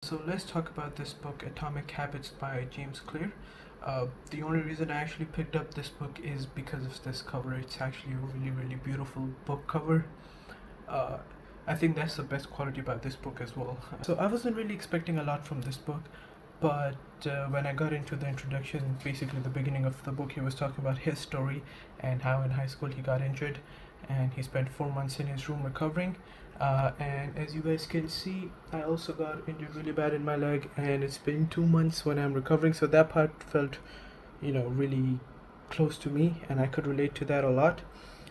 So let's talk about this book, Atomic Habits by James Clear. The only reason I actually picked up this book is because of this cover. It's actually a really, really beautiful book cover. Uh, I think that's the best quality about this book as well. So I wasn't really expecting a lot from this book, but when I got into the introduction, basically the beginning of the book, he was talking about his story and how in high school he got injured and he spent 4 months in his room recovering. And as you guys can see, I also got injured really bad in my leg, and it's been 2 months when I'm recovering. So that part felt, really close to me, and I could relate to that a lot.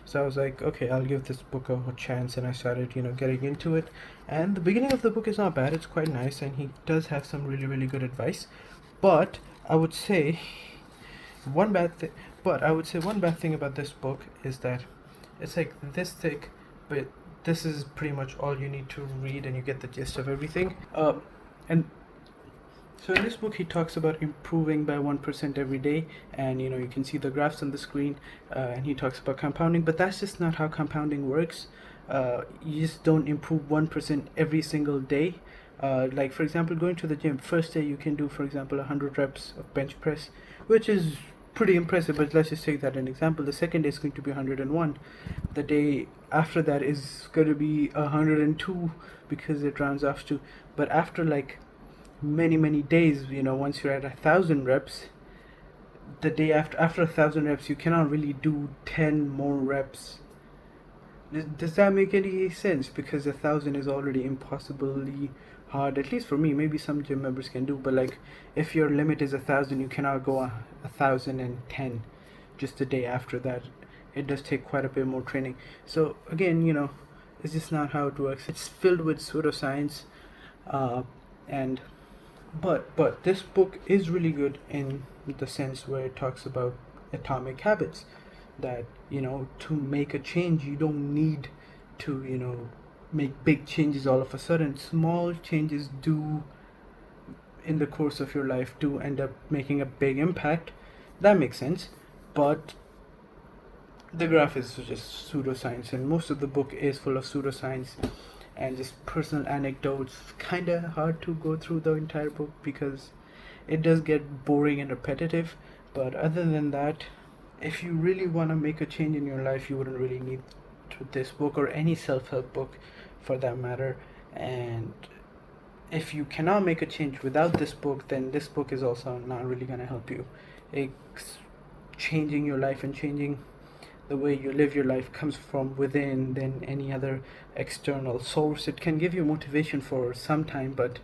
So I was like, okay, I'll give this book a chance, and I started, getting into it. And the beginning of the book is not bad; it's quite nice, and he does have some really, really good advice. But I would say one bad thing. But I would say one bad thing about this book is that it's like this thick, but this is pretty much all you need to read, and you get the gist of everything. And so in this book, he talks about improving by 1% every day, and you can see the graphs on the screen, and he talks about compounding, but that's just not how compounding works. You just don't improve 1% every single day. Like for example, going to the gym, first day you can do, for example, 100 reps of bench press, which is pretty impressive, but let's just take that an example. The second day is going to be 101. The day after that is going to be 102 because it rounds off to. But after like many days, once you're at 1,000 reps, the day after 1,000 reps, you cannot really do 10 more reps. Does that make any sense? Because 1,000 is already impossibly hard, at least for me. Maybe some gym members can do, but like if your limit is 1,000, you cannot go 1,010 just the day after that. It does take quite a bit more training. So again, it's just not how it works. It's filled with pseudoscience, and but this book is really good in the sense where it talks about atomic habits, that to make a change you don't need to make big changes all of a sudden. Small changes do in the course of your life do end up making a big impact. That makes sense. But the graph is just pseudoscience, and most of the book is full of pseudoscience and just personal anecdotes. Kind of hard to go through the entire book because it does get boring and repetitive. But other than that, if you really want to make a change in your life, you wouldn't really need this book or any self-help book for that matter. And if you cannot make a change without this book, then this book is also not really going to help you. Changing your life and changing the way you live your life comes from within than any other external source. It can give you motivation for some time, but